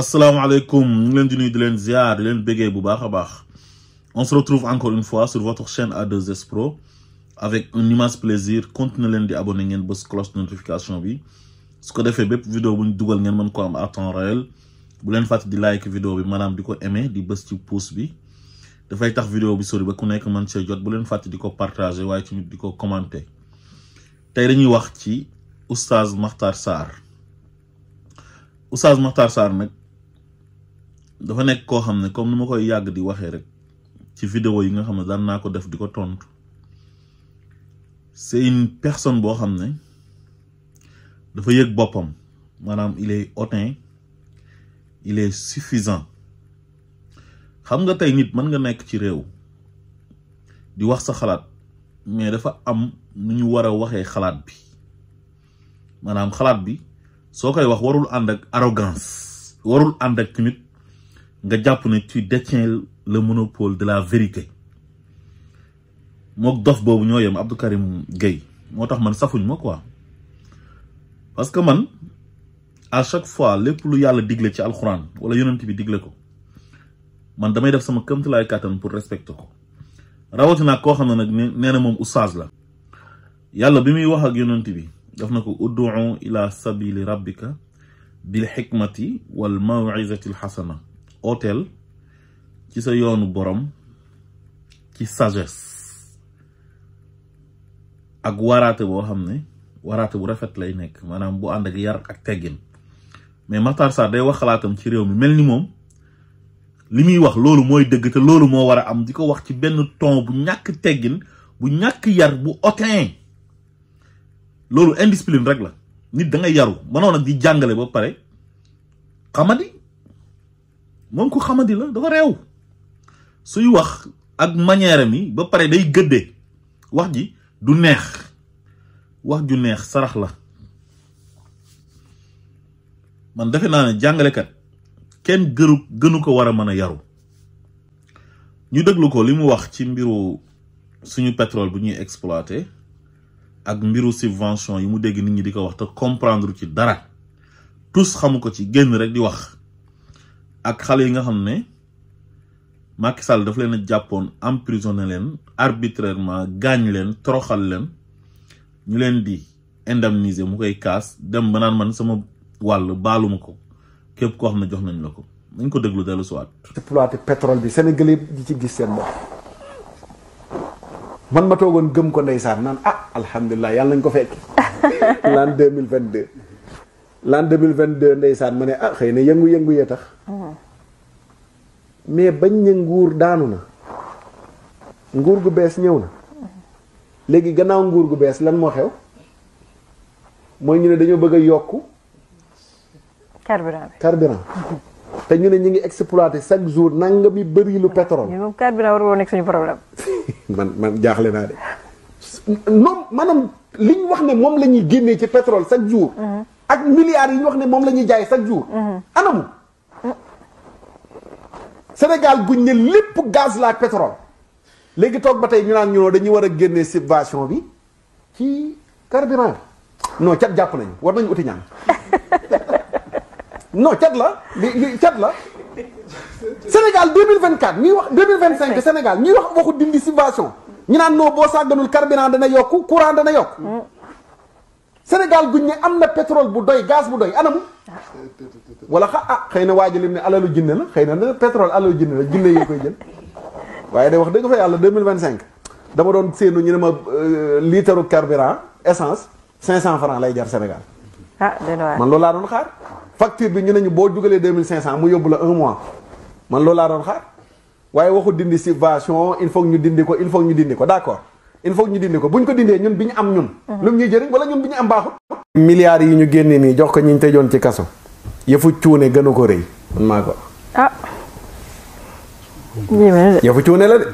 asalaamaaleykum ñu ngi leen di nuyu di leen ziar di leen béggee bu baax a baax on se retrouve encore une fois sur votre chaîne A2S Pro avec un immense plaisir continuez leen di abonné ngeen bës cloche de notification bi su ko defee bépp vidéo bu ñu dugal ngeen mën ko am à temps réel bu leen fàtte di like vidéo bi maanaam di ko aimé di bës ci pouce bi dafay tax vidéo bi sori ba ku nekk mën see jot bu leen fàtte di ko partager waaye tamit di ko commenter tey dañuy wax ci Oustaz Makhtar Sarr Oustaz Makhtar Sarr nag dafa nekk koo xam ne comme ni ma koy yàgg di waxee rek ci vidéo yi nga xam ne daan naa ko def di ko tontu c'est une personne boo xam ne dafa yëg boppam maanaam il est hautain il est suffisant xam nga tey nit mën nga nekk ci réew di wax sa xalaat mais dafa am nu ñu war a waxee xalaat bi maanaam xalaat bi soo koy wax warul ànd ak arrogance warul ànd ak tamit nga jàpp ne tu détiens le monopole de la vérité mook dof boobu ñoo yem Abdou Karim Gueye moo tax man safuñ ma quoi parce que man à chaque fois lépp lu yàlla digle ci alxuraan wala yonent bi digle ko man damay def sama këmtalaay kàttan pour respecter ko rawatina koo xam ne nag nee na moom oustaz la yàlla bi muy wax ak yonent bi daf na ko ud'u ila sabili rabbika bil hikmati wal maw'izati al hasana ooteel ci sa yoonu borom ci sagesse ak waraate boo xam ne waraate bu rafet lay nekk maanaam bu ànd ak yar ak teggin mais Makhtar Sarr day wax xalaatam ci réew mi mel ni moom li muy wax loolu mooy dëgg te loolu moo war a am di ko wax ci benn ton bu ñàkk teggin bu ñàkk yar bu hautain loolu indiscipline rek la nit da ngay yaru mënoon nag di jàngale ba pare xamadi moom ko xamadi la dafa réew suy wax ak manière mi ba pare day gëddee wax ji du neex wax ju neex sarax la man defe naa ne jàngalekat kenn gënu ko war a mën a yaru ñu déglu ko li mu wax ci mbiru suñu pétrole bu ñuy exploité ak mbiru subvention yi mu dégg nit ñi di ko wax te comprendre ci dara tous xamu ko ci génn rek di wax ak xale yi nga xam ne Macky Sall daf leen a jàppoon emprisonné leen arbitrairement gaañ leen toroxal leen ñu leen di indemniser mu koy kaas dem ba naan man sama wàll baaluma ko képp koo xam ne jox nañ la ko nañ ko déglu dellu siwaat exploité pétrole bi Sénégalais yi ci gis seen bopp man ma toogoon gëm ko ndeysaan naan alhamdulilah yàlla nañ ko fekk l'an 2022 l'an 2022 ndeysaan ma ne xëy na yëngu-yëngu yee tax mais bañ ne nguur daanu na nguur gu bees ñëw na léegi gannaaw nguur gu bees lan moo xew mooy ñu ne dañoo bëgg a yokku carburant te ñu ne ñu ngi exploité chaque jour nangami bëri lu pétrole. moom carburant war woon nekk suñu problème. man jaaxle naa de non maanaam li ñu wax ne moom la ñuy génnee ci pétrole chaque jour. ak milliards yi ñu wax ne moom la ñuy jaay chaque jour. anamu. Sénégal guñ ne lépp gaz la ak pétrole léegi toog ba tey ñu naan ñoo dañuy war a génnee subvention bi ci carburant bi non cat jàpp nañu war nañu uti ñaan. non cat la li cat la Sénégal 2024 ñuy wax 2025 Sénégal ñuy wax waxu dindi subvention ñu naan non boo sàgganul carburant dana yokku courant dana yokk Sénégal guñ ne am na pétrole bu doy gaz bu doy anamu wala xëy na waa ji lim ne alalu jinne la xëy na pétrole alalu jinne la jinne yi koy jël waaye day wax dëgg fa yàlla 2025 dama doon séenu ñu ne ma litre carburant essence 500 francs lay jar Sénégal man loolu laa doon xaar facture bi ñu ne ñu boo dugalee 2500 mu yóbbu la un mois man loolu laa doon xaar waaye waxu dindi subvention il faut ñu dindi ko d'accord il faut ñu dindi ko bu ñu ko dindee ñun bi ñu am ñun. lu mu ñuy jëriñ wala ñun bi ñu am baaxul. milliards yi ñu génne nii jox ko ñi ñu tëjoon ci kaso yëfu cuune gënu ko rëy man maa ko. yëfu cuune la de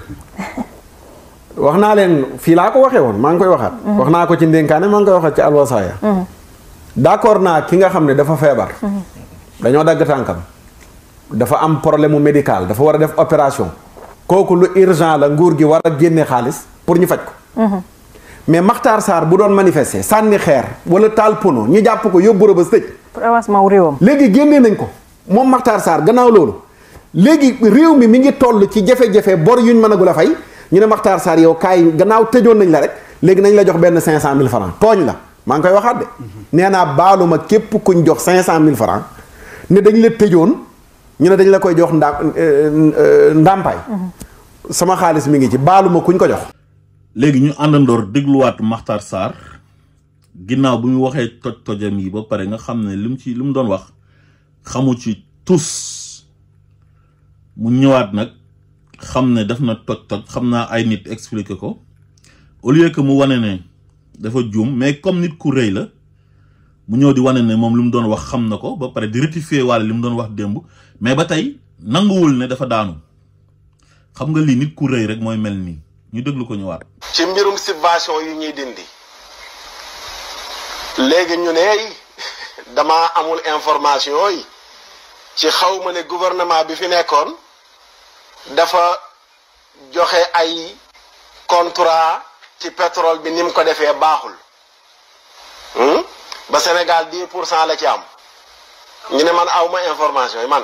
wax naa leen fii laa ko waxee woon maa ngi koy waxaat. wax naa ko ci ndénkaane maa ngi koy waxaat ci alwasaaya. d'accord naa ki nga xam ne dafa feebar. dañoo dagg tànkam. dafa am problème médical dafa war a def opération. kooku lu urgent la nguur gi war a génne xaalis pour ñu faj ko. mais Makhtar Sarr bu doon manifester sànni xeer wala taal pono ñu jàpp ko yóbbu Rebeuss tëj. pour avancement wu réewam. léegi génnee nañ ko moom Makhtar Sarr gannaaw loolu léegi réew mi ngi toll ci jafe-jafe bor yuñ mënagul a fay ñu ne Makhtar Sarr yow kaay gannaaw tëjoon nañ la rek léegi nañ la jox benn 500000 francs tooñ la maa ngi koy waxaat de nee naa baaluma képp kuñ jox 500000 francs ne dañ la tëjoon ñu ne dañ la koy jox ndàmpaay sama xaalis mi ngi ci baaluma kuñ ko jox. léegi ñu àndandoor dégluwaat Makhtar Sarr ginnaaw bu ñu waxee toj-tojam yi ba pare nga xam ne li mu doon wax xamu ci tus mu ñëwaat nag xam ne def na toj-toj xam naa ay nit expliqué ko au lieu que mu wane ne dafa juum mais comme nit ku rëy la mu ñëw di wane ne moom li mu doon wax xam na ko ba pare di rectifier walla li mu doon wax démb mais ba tey nanguwul ne dafa daanu xam nga lii nit ku rëy rek mooy mel nii ñu déglu ko ñëwaat. ci mbirum subvention yu ñuy dindi léegi ñu ne dama amul information yi ci xawma ne gouvernement bi fi nekkoon dafa joxe ay contrat ci pétrole bi ni mu ko defee baaxul ba Sénégal 10% la ci am ñu ne man awma information yi man.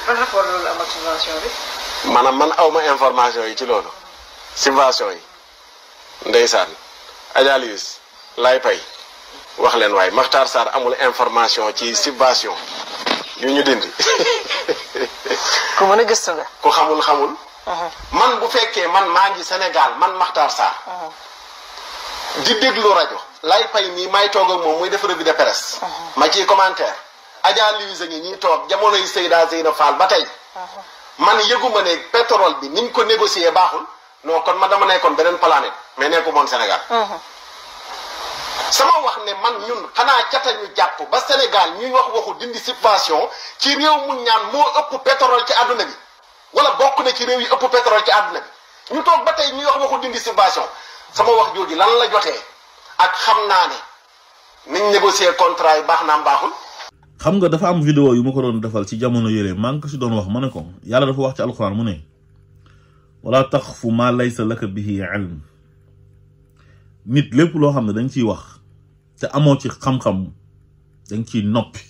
ban rapport loolu am ak subvention bi. maanaam man awma information yi ci loolu subvention yi ndeysaan Adja Lius laay pay wax leen waaye Makhtar Sarr amul information ci subvention yu ñu dindi. ku mën a gëstu nga. ku xamul. man bu fekkee man maa ngi Sénégal man Makhtar Sarr. di déglu rajo lay pay nii may toog ak moom muy def revue de presse. ma ciy commentaire. Adja Lius a ngi ñuy toog jamono yi Seyda Zeyna Fall ba tey. man yëguma ne pétrole bi niñ ko négocier baaxul non kon ma dama nekkoon beneen planète mais nekku moon Sénégal. sama wax ne man ñun xanaa cata ñu jàpp ba Sénégal ñuy waxu dindi subvention ci réew mu ñaan moo ëpp pétrole ci àdduna bi wala bokk na ci réew yi ëpp pétrole ci àdduna bi ñu toog ba tey ñuy waxu dindi subvention sama wax jooju lan la jotee ak xam naa ne niñ négocier contrat yi baax naam baaxul. xam nga dafa am vidéo yu ma ko doon defal ci jamono yële maa ngi ko si doon wax ma ne ko yàlla dafa wax ci alxuraan mu ne wala taxfu maa laysa laka bihi ilm nit lépp loo xam ne dañ ciy wax te amoo ci xam-xam dañ ciy noppi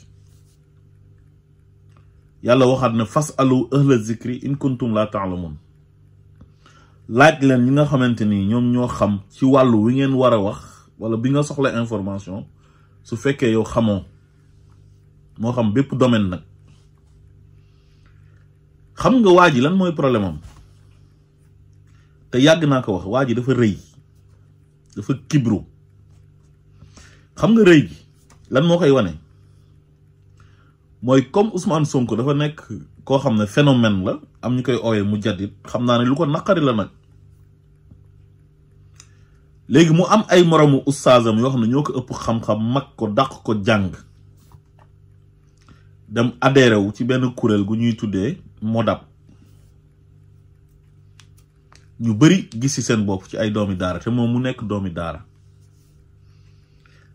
yàlla waxaat ne fasalu ahla zikri in kuntum la taalamun laaj leen ñi nga xamante ni ñoom ñoo xam ci wàllu wi ngeen war a wax wala bi nga soxla information su fekkee yow xamoo moo xam bépp domaine nag xam nga waa ji lan mooy problème am te yàgg naa ko wax waa ji dafa rëy dafa kibru xam nga rëy gi lan moo koy wane mooy comme Ousmane Sonko dafa nekk koo xam ne phénomène la am ñu koy ooyee mu jaddit xam naa ne lu ko naqari la nag léegi mu am ay moromu ustaasam yoo xam ne ñoo ko ëpp xam-xam mag ko dàq ko jàng dem adhéré wu ci benn kuréel gu ñuy tuddee Modab ñu bari gis ci seen bopp ci ay doomi daara te moom mu nekk doomi daara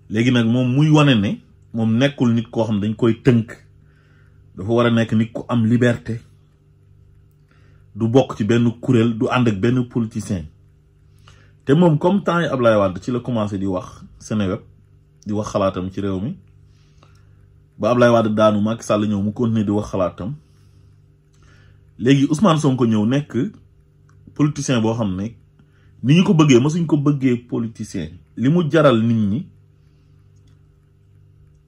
léegi nag moom muy wane ne moom nekkul nit koo xam dañ koy tënk dafa war a nekk nit ku am liberté du bokk ci benn kuréel du ànd ak benn politicien te moom comme temps yi Ablaye Wade ci la commencé di wax Seneweb di wax xalaatam ci réew mi ba Ablaye Wade daanu Macky Sall ñëw mu continuer di wax xalaatam léegi Ousmane Sonko ñëw nekk politicien boo xam ne ni ñu ko bëggee mësuñ ko bëggee politicien li mu jaral nit ñi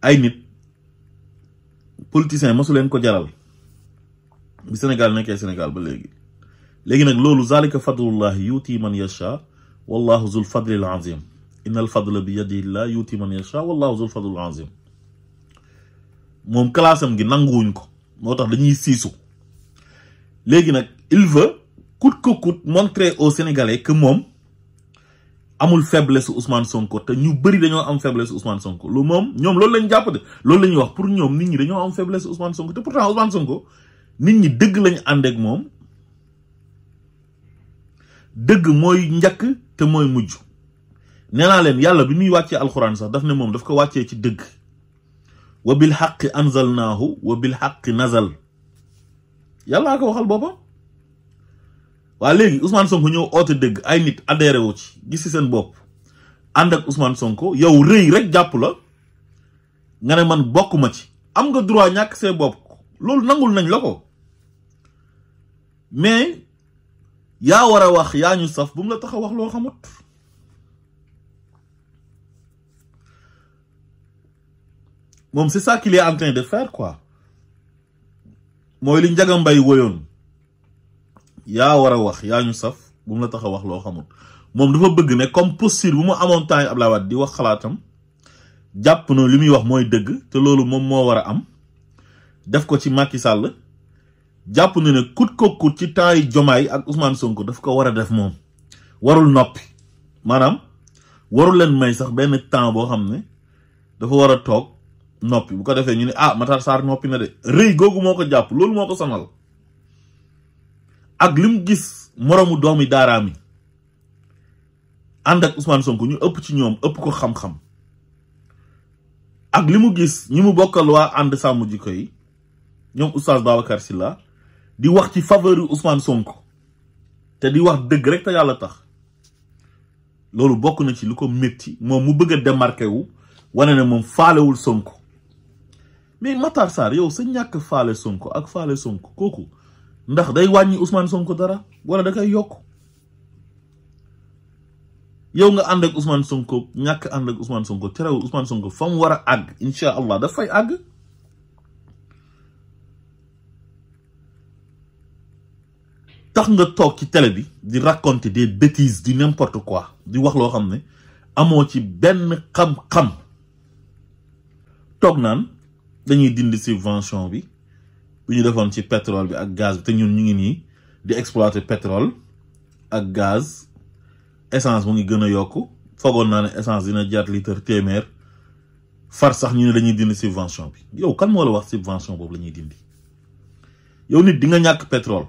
ay nit politicien mësu leen ko jaral bi Sénégal nekkee Sénégal ba léegi nag loolu zalika fadlullahi yuuti man yasha wallahu zul fadlil azim innal fadla bi yadillah yuuti man yasha wallahu zul fadlil azim moom classam gi nanguwuñ ko moo tax dañuy siisu léegi nag il veut coûte que coûte montrer aux Sénégalais que moom amul faiblesse Ousmane Sonko te ñu bëri dañoo am faiblesse Ousmane Sonko lu moom ñoom loolu lañ jàpp de loolu la ñuy wax pour ñoom nit ñi dañoo am faiblesse Ousmane Sonko te pourtant Ousmane Sonko nit ñi dëgg lañ ànd ak moom dëgg mooy njëkk te mooy mujj nee naa leen yàlla bi muy wàccee alxuraan sax daf ne moom daf ko wàccee ci dëgg wa bil xaqi anzalnaahu wa bil xaqi nazal yàllaa ko waxal boppam waa léegi Ousmane Sonko ñëw oote dëgg ay nit adhéré wu ci gis ci seen bopp ànd ak Ousmane Sonko yow rëy rek jàpp la nga ne man bokkuma ci am nga droit ñàkk see bopp loolu nangul nañ la ko mais yaa war a wax yaa ñu saf bu mu la tax a wax loo xamut moom c'est ça qu'il est en train de faire quoi mooy li Ndiaga Mbaye woyoon yaa war a wax yaa ñu saf bu mu la tax a wax loo xamut moom dafa bëgg ne comme posture bu mu amoon temps yi Abdoulaye Wade di wax xalaatam jàpp na li muy wax mooy dëgg te loolu moom moo war a am def ko ci Macky Sall jàpp na ne kut ko kut ci temps yi Diomaye ak Ousmane Sonko daf ko war a def moom warul noppi maanaam warul leen may sax benn temps boo xam ne dafa war a toog noppi bu ko defee ñu ne ah Matar Sarr noppi na de rëy googu moo ko jàpp loolu moo ko sonal ak li mu gis moroomu doomi daaraam yi ànd ak Ousmane Sonko ñu ëpp ci ñoom ëpp ko xam-xam ak li mu gis ñi mu bokkal waa ànd sàmm jikko yi ñoom Oustaz Babacar Sylla di wax ci faveur Ousmane Sonko te di wax dëgg rek te yàlla tax loolu bokk na ci lu ko métti moom mu bëgg a démarqué wu wane ne moom faalewul Sonko mais Matar Sarr yow sa ñàkk faale Sonko ak faale Sonko kooku ndax day wàññi Ousmane Sonko dara wala da koy yokk yow nga ànd ak Ousmane Sonko ñàkk ànd ak Ousmane Sonko terewul Ousmane Sonko fa mu war a àgg incha allah daf fay àgg tax nga toog ci télé bi di raconter des bêtises di n'importe quoi di wax loo xam ne amoo ci benn xam-xam toog naan dañuy dindi subvention bi bu ñu defoon ci pétrole bi ak gaz bi te ñun ñu ngi nii di exploiter pétrole ak gaz essence mu ngi gën a yokku foogoon naa ne essence dina jar litre téeméer far sax ñu ne dañuy dindi subvention bi yow kan moo la wax subvention boobu la ñuy dindi yow nit di nga ñàkk pétrole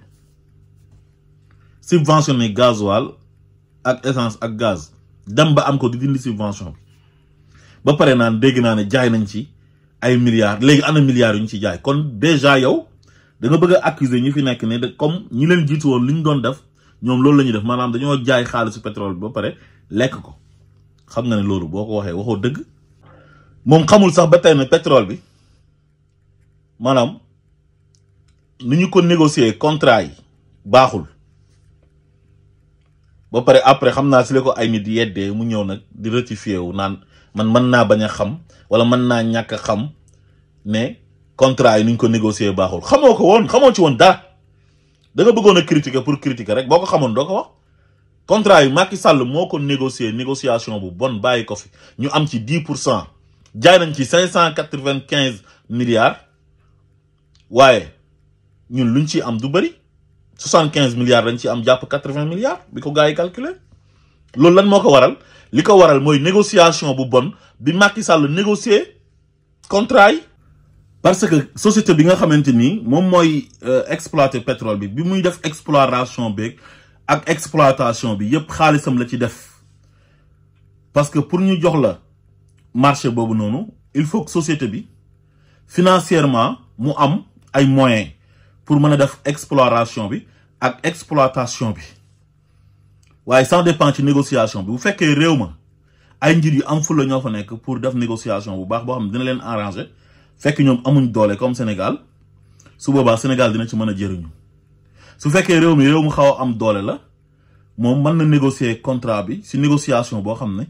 subventionné gasoil ak essence ak gaz dem ba am ko di dindi subvention bi ba pare naan dégg naa ne jaay nañ ci ay milliards léegi ana milliards yu ñu ci jaay kon déjà yow da nga bëgg a accuser ñi fi nekk ne de comme ñi leen jiitu woon li ñu doon def ñoom loolu la ñuy def maanaam dañoo jaay xaalisu pétrole bi ba pare lekk ko xam nga ne loolu boo ko waxee waxoo dëgg moom xamul sax ba tey ne pétrole bi maanaam ni ñu ko négocier contrat yi baaxul ba pare après xam naa si la ko ay nit yeddee mu ñëw nag di rectifier wu naan man mën naa bañ a xam wala mën naa ñàkk a xam ne contrat yi ni ñu ko négocier baaxul xamoo ko woon xamoo ci woon dara da nga bëggoon a critiquer pour critiquer rek boo ko xamoon doo ko wax contrat yi Macky Sall moo ko négocier négociation bu bon bàyyi ko fi ñu am ci 10% jaay nañ ci 595 milliards waaye ñun luñ ci am du bëri 75 milliards dañ ci am jàpp 80 milliards bi ko gars yi calculer loolu lan moo ko waral li ko waral mooy négociation bu bon bi Macky Sall négocier contrat yi parce que société bi nga xamante ni moom mooy exploiter pétrole bi muy def exploration beeg ak exploitation bi yépp xaalisam la ci def parce que pour ñu jox la marché boobu noonu il faut que société bi financièrement mu am ay moyens pour mën a def exploration bi ak exploitation bi waaye ça dépend ci négociation bi bu fekkee réew ma ay njir yu am fulla ñoo fa nekk pour def négociation bu baax boo xam ne dina leen arranger fekk ñoom amuñ doole comme Sénégal su boobaa Sénégal dina ci mën a jëriñu su fekkee réew mi xaw a am doole la moom mën na négocier contrat bi si négociation boo xam ne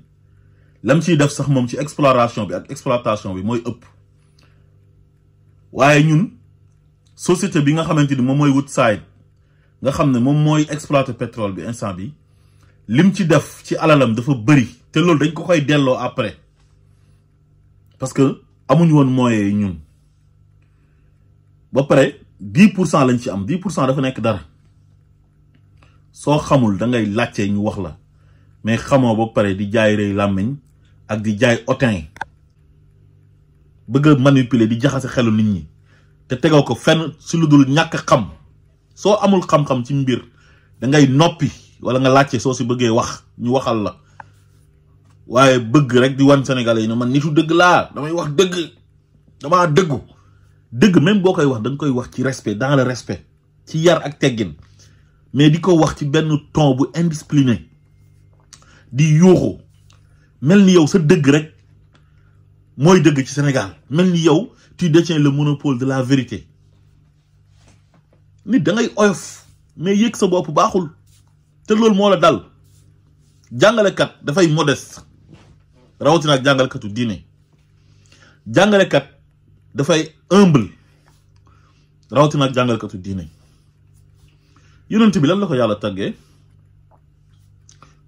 lam ciy def sax moom ci exploration bi ak exploitation bi mooy ëpp waaye ñun société bi nga xamante ni moom mooy Woodside nga xam ne moom mooy exploiter pétrole bi instant bi lim ci def ci alalam dafa bëri te loolu dañ ko koy delloo après parce que amuñu woon moyens yi ñun ba pare 10% lañ ci am 10% dafa nekk dara soo xamul da ngay laajte ñu wax la mais xamoo ba pare di jaay rëy làmmiñ ak di jaay otin bëgg a manipuler di jaxase xelu nit ñi te tegoo ko fenn si lu dul ñàkk xam soo amul xam-xam ci mbir da ngay noppi wala nga laajte soo si bëggee wax ñu waxal la waaye bëgg rek di wan Sénégalais yi ne man nitu dëgg laa damay wax dëgg damaa dëgg même boo koy wax da nga koy wax ci respect dans le respect ci yar ak teggin mais di ko wax ci benn ton bu indiscipliné di yuuxu mel ni yow sa dëgg rek mooy dëgg ci Sénégal mel ni yow tu détiens le monopole de la vérité nit da ngay oyof mais yëg sa bopp baaxul te loolu moo la dal jàngalekat dafay modeste rawatina ak jàngalekatu diine jàngalekat dafay humble rawatina ak jàngalekatu diine yonent bi lan la ko yàlla tàggee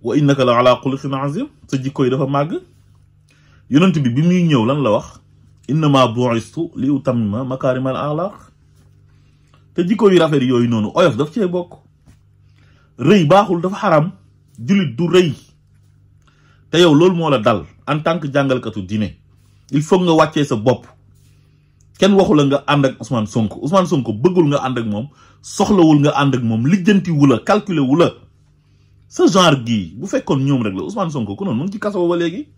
wa innaka la ala xuluqin azim sa jikko yi dafa màgg yonent bi bi muy ñëw lan la wax innama bu'istu li utammima makarimal axlaq te jikko yu rafet yooyu noonu oyof daf cee bokk rëy baaxul dafa xaram julit du rëy te yow loolu moo la dal en tant que jàngalkatu diine il faut nga wàccee sa bopp kenn waxu la nga ànd ak Ousmane Sonko bëggul nga ànd ak moom soxlawul nga ànd ak moom lijjanti wu la calculer wu la ce genre gii bu fekkoon ñoom rek la Ousmane Sonko ku noonu mu ngi ci kaso ba léegi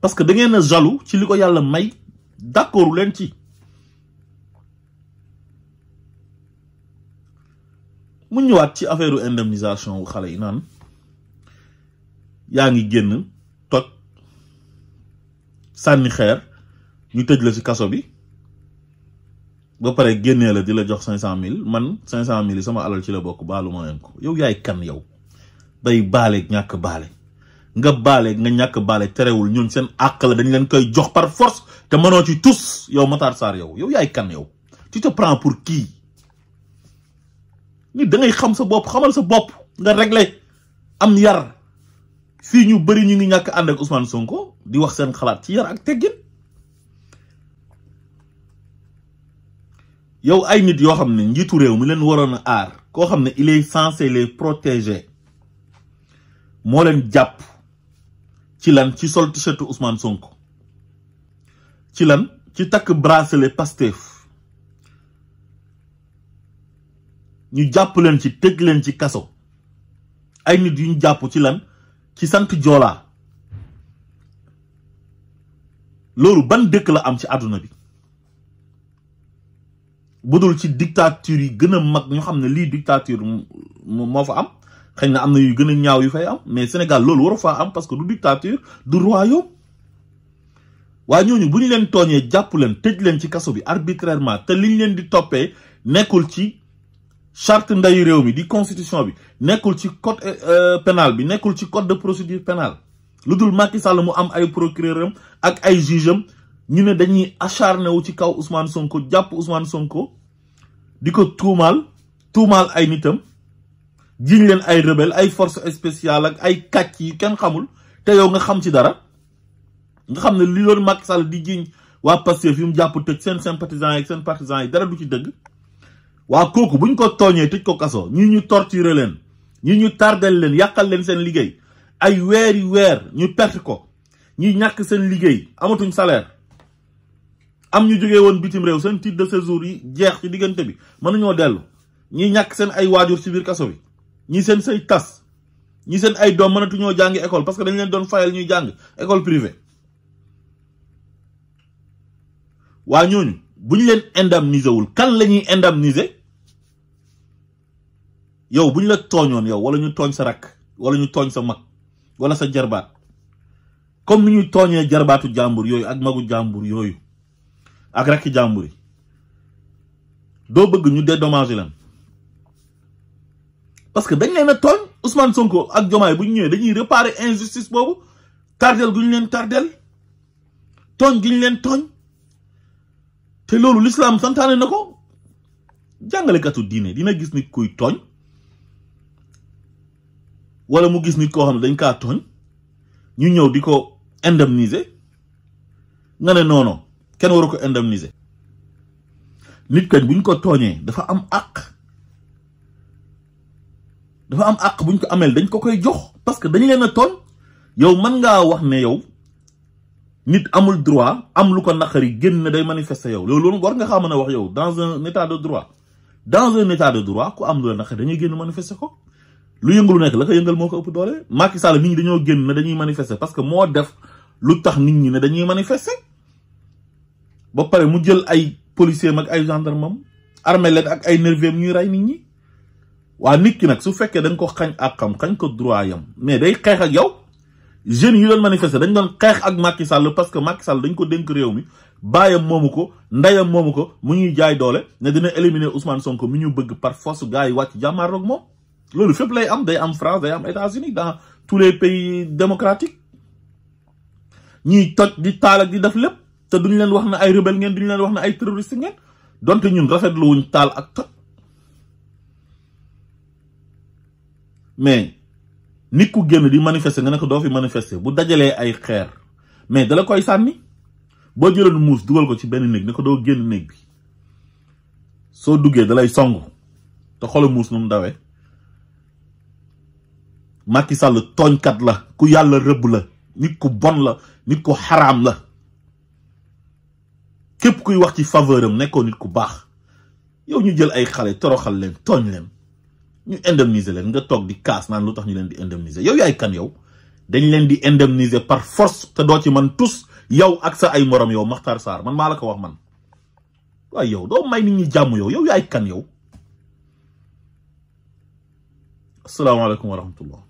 parce que da ngeen a jaloux ci li ko yàlla may d'accordu leen ci mu ñëwaat ci affaire indemnisation wu xale yi naan yaa ngi génn toj sànni xeer ñu tëj la ci kaso bi ba pare génnee la di la jox 500,000 man 500,000 yi sama alal ci la bokk baalu ma leen ko yow yaay kan yow bay baaleeg ñàkk baale nga baaleeg nga ñàkk baale terewul ñun seen àq la dañ leen koy jox par force te mënoo ci tus yow Matar Sarr yow yaay kan yow tu te prends pour qui nit da ngay xam sa bopp xamal sa bopp nga régler am yar fii ñu bëri ñu ngi ñàkk ànd ak Ousmane Sonko di wax seen xalaat ci yar ak teggin yow ay nit yoo xam ne njiitu réew mi leen waroon a aar koo xam ne il est censé les protéger moo leen jàpp ci lan ci sol t-shirt Ousmane Sonko ci lan ci takk bracelet Pastef ñu jàpp leen ci tëj leen ci kaso ay nit yu ñu jàpp ci lan ci sant Joola loolu ban dëkk la am ci àdduna bi budul ci dictature yi gën a mag ñu xam ne lii dictature moo fa am xëy na am na yu gën a ñaaw yu fay am mais Sénégal loolu waru faa am parce que du dictature du royaume waaye ñooñu bu ñu leen tooñee jàpp leen tëj leen ci kaso bi arbitrairement te liñ leen di toppee nekkul ci charte ndayu réew mi di constitution bi nekkul ci code pénal bi nekkul ci code de procédure pénale lu dul Macky Sall mu am ay procureur am ak ay juge am ñu ne dañuy acharné wu ci kaw Ousmane Sonko jàpp Ousmane Sonko di ko tuumaal ay nitam jiñ leen ay rebelle ay force spéciale ak ay kàcc yi kenn xamul te yow nga xam ci dara nga xam ne li loolu Macky Sall di jiñ waa Pastef yu mu jàpp tëj seen sympathisants yi ak seen partisans yi dara du ci dëgg waa kooku buñ ko tooñee tëj ko kaso ñi ñu torturer leen ñi ñu tardel leen yàqal leen seen liggéey ay weeri weer ñu perte ko ñi ñàkk seen liggéey amatuñ salaire am ñu jógee woon bitim réew seen titre de séjour yi jeex ci diggante bi mën nañoo dellu ñi ñàkk seen ay waajur ci biir kaso bi ñi seen say tas ñi seen ay doom mënatuñoo jàngi école parce que dañ leen doon fayal ñuy jàng école privée waa ñooñu bu ñu leen indemniser wul kan la ñuy indemniser yow bu ñu la tooñoon yow wala ñu tooñ sa rakk wala ñu tooñ sa mag wala sa jarbaat comme ni ñuy tooñee jarbaatu jàmbur yooyu ak magu jàmbur yooyu ak rakki jàmbur yi doo bëgg ñu dédommager leen parce que dañ leen a tooñ Ousmane Sonko ak Diomaye bu ñu ñëwee dañuy réparer injustice boobu tardel gu ñu leen tardel tooñ gi ñu leen tooñ te loolu l'islam santaane na ko jàngalekatu diine dina gis nit kuy tooñ wala mu gis nit koo xam ne dañ kaa tooñ ñu ñëw di ko indemniser nga ne non kenn waru ko indemniser nit kañ buñ ko tooñee dafa am àq buñ ko ameel dañ ko koy jox parce que dañ leen a tooñ yow mën ngaa wax ne yow nit amul droit am lu ko naqari génn na day manifester yow loolu war nga xam mën a wax yow dans un état de droit ku am lu la naqari dañuy génn manifester ko lu yëngu lu nekk la ko yëngal moo ko ëpp doole Macky Sall nit ñi dañoo génn ne dañuy manifester parce que moo def lu tax nit ñi ne dañuy manifester ba pare mu jël ay policiers ak ay gendarmes armé leen ak ay nervis ñuy rey nit ñi waa nit ki nag su fekkee dañ ko xañ àqam xañ ko droit yam mais day xeex ak yow jeunes yi doon manifester dañ doon xeex ak Macky Sall parce que Macky Sall dañ ko dénk réew mi baayam moomu ko ndeyam moomu ko mu ñuy jaay doole ne dina éliminer Ousmane Sonko mi ñu bëgg par force gars yi wàcc jàmmaarloog moom loolu fépp lay am day am France day am États-Unis dans tous les pays démocratiques ñiy toj di taal ak di def lépp te duñ leen wax na ay rebelle ngeen duñ leen wax na ay terroriste ngeen donte ñun rafetlu wuñ taal ak toj mais nit ku génn di manifester nga ne ko doo fi manifester bu dajalee ay xeer mais dala koy sànni boo jëloon muus dugal ko ci benn néeg ne ko doo génn néeg bi soo duggee dalay songu te xoolal muus nu mu dawee Macky Sall tooñkat la ku yàlla rëbb la nit ku bon la nit ku xaraam la képp kuy wax ci faveur am nekkoo nit ku baax yow ñu jël ay xale toroxal leen tooñ leen ñu indemniser leen nga toog di kaas naan lu tax ñu leen di indemniser yow yaay kan yow dañ leen di indemniser par force te doo ci man tous yow ak sa ay morom yow Makhtar Sarr man maa la ko wax man waaye yow doo may nit ñi jàmm yow yaay kan yow asalaamaaleykum wa rahmatullah